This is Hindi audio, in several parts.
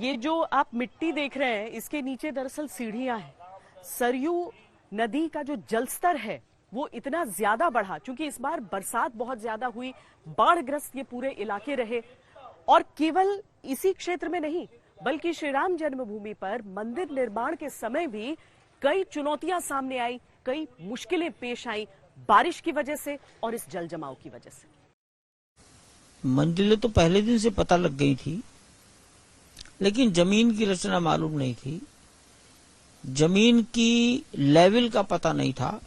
ये जो आप मिट्टी देख रहे हैं, इसके नीचे दरअसल सीढ़ियां हैं। सरयू नदी का जो जलस्तर है वो इतना ज्यादा बढ़ा, क्योंकि इस बार बरसात बहुत ज्यादा हुई, बाढ़ग्रस्त ये पूरे इलाके रहे। और केवल इसी क्षेत्र में नहीं, बल्कि श्री राम जन्मभूमि पर मंदिर निर्माण के समय भी कई चुनौतियां सामने आई, कई मुश्किलें पेश आई, बारिश की वजह से और इस जल जमाव की वजह से। मंजिलें तो पहले दिन से पता लग गई थी, लेकिन जमीन की रचना मालूम नहीं थी। जमीन की लेवल का पता नहीं था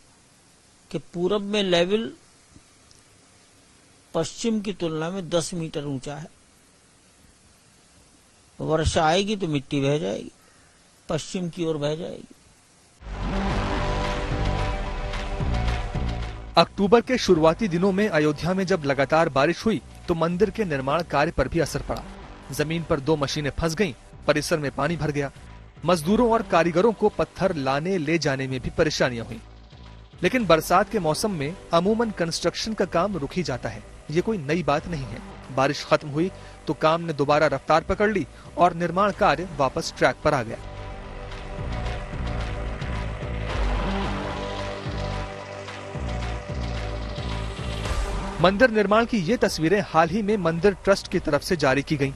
कि पूरब में लेवल पश्चिम की तुलना में 10 मीटर ऊंचा है। वर्षा आएगी तो मिट्टी बह जाएगी, पश्चिम की ओर बह जाएगी। अक्टूबर के शुरुआती दिनों में अयोध्या में जब लगातार बारिश हुई तो मंदिर के निर्माण कार्य पर भी असर पड़ा। जमीन पर 2 मशीनें फंस गईं, परिसर में पानी भर गया। मजदूरों और कारीगरों को पत्थर लाने ले जाने में भी परेशानियां हुई। लेकिन बरसात के मौसम में अमूमन कंस्ट्रक्शन का काम रुक ही जाता है, ये कोई नई बात नहीं है। बारिश खत्म हुई तो काम ने दोबारा रफ्तार पकड़ ली और निर्माण कार्य वापस ट्रैक पर आ गया। मंदिर निर्माण की ये तस्वीरें हाल ही में मंदिर ट्रस्ट की तरफ से जारी की गईं,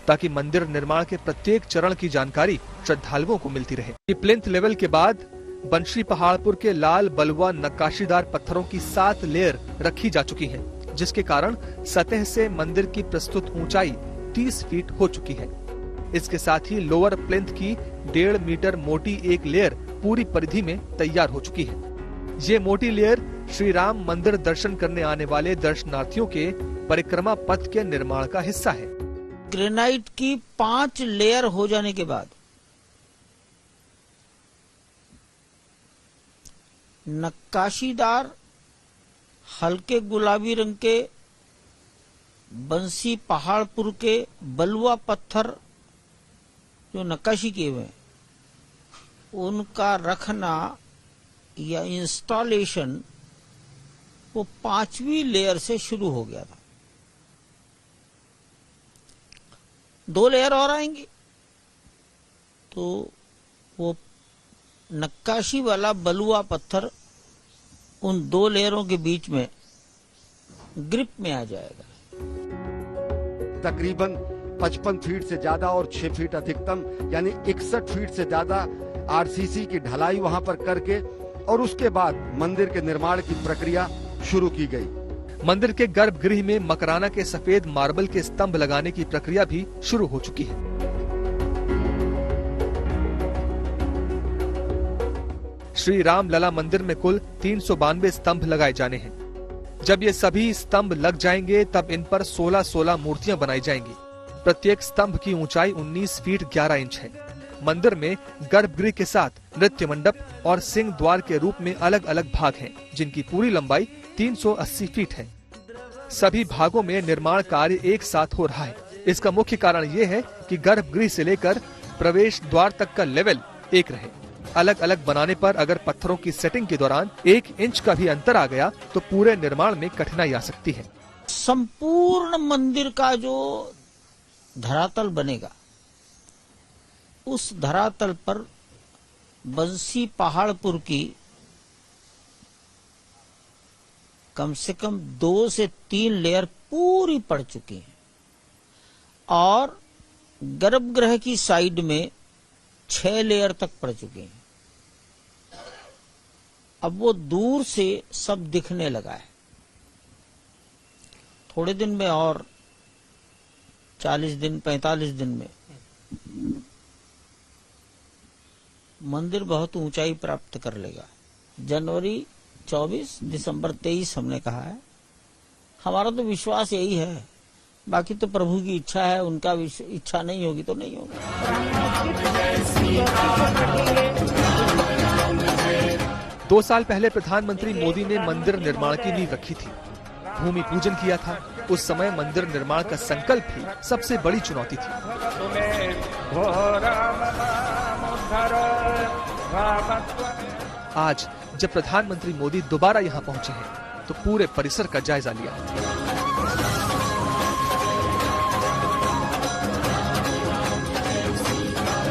ताकि मंदिर निर्माण के प्रत्येक चरण की जानकारी श्रद्धालुओं को मिलती रहे। प्लिंथ लेवल के बाद बंशी पहाड़पुर के लाल बलुआ नक्काशीदार पत्थरों की 7 लेयर रखी जा चुकी हैं, जिसके कारण सतह से मंदिर की प्रस्तुत ऊंचाई 30 फीट हो चुकी है। इसके साथ ही लोअर प्लिंथ की 1.5 मीटर मोटी एक लेयर पूरी परिधि में तैयार हो चुकी है। ये मोटी लेयर श्री राम मंदिर दर्शन करने आने वाले दर्शनार्थियों के परिक्रमा पथ के निर्माण का हिस्सा है। ग्रेनाइट की 5 लेयर हो जाने के बाद नक्काशीदार हल्के गुलाबी रंग के बंसी पहाड़पुर के बलुआ पत्थर जो नक्काशी किए हुए हैं, उनका रखना या इंस्टॉलेशन वो 5वीं लेयर से शुरू हो गया था। 2 लेयर और आएंगी तो वो नक्काशी वाला बलुआ पत्थर उन 2 लेयरों के बीच में ग्रिप में आ जाएगा। तकरीबन 55 फीट से ज्यादा और 6 फीट अधिकतम यानी 61 फीट से ज्यादा आरसीसी की ढलाई वहां पर करके और उसके बाद मंदिर के निर्माण की प्रक्रिया शुरू की गई। मंदिर के गर्भगृह में मकराना के सफेद मार्बल के स्तंभ लगाने की प्रक्रिया भी शुरू हो चुकी है। श्री राम लला मंदिर में कुल 392 स्तंभ लगाए जाने हैं। जब ये सभी स्तंभ लग जाएंगे तब इन पर 16-16 मूर्तियां बनाई जाएंगी। प्रत्येक स्तंभ की ऊंचाई 19 फीट 11 इंच है। मंदिर में गर्भगृह के साथ नृत्य मंडप और सिंह द्वार के रूप में अलग अलग भाग हैं, जिनकी पूरी लंबाई 380 फीट है। सभी भागों में निर्माण कार्य एक साथ हो रहा है। इसका मुख्य कारण ये है कि गर्भगृह से लेकर प्रवेश द्वार तक का लेवल एक रहे। अलग अलग बनाने पर अगर पत्थरों की सेटिंग के दौरान 1 इंच का भी अंतर आ गया तो पूरे निर्माण में कठिनाई आ सकती है। संपूर्ण मंदिर का जो धरातल बनेगा, उस धरातल पर बंसी पहाड़पुर की कम से कम 2 से 3 लेयर पूरी पड़ चुकी है और गर्भगृह की साइड में 6 लेयर तक पड़ चुकी हैं। अब वो दूर से सब दिखने लगा है। थोड़े दिन में और 40 दिन 45 दिन में मंदिर बहुत ऊंचाई प्राप्त कर लेगा। जनवरी 24 दिसंबर 23 हमने कहा है। हमारा तो विश्वास यही है, बाकी तो प्रभु की इच्छा है, उनका इच्छा नहीं होगी तो नहीं होगी। 2 साल पहले प्रधानमंत्री मोदी ने मंदिर निर्माण की नींव रखी थी, भूमि पूजन किया था। उस समय मंदिर निर्माण का संकल्प ही सबसे बड़ी चुनौती थी। आज जब प्रधानमंत्री मोदी दोबारा यहाँ पहुँचे हैं तो पूरे परिसर का जायजा लिया।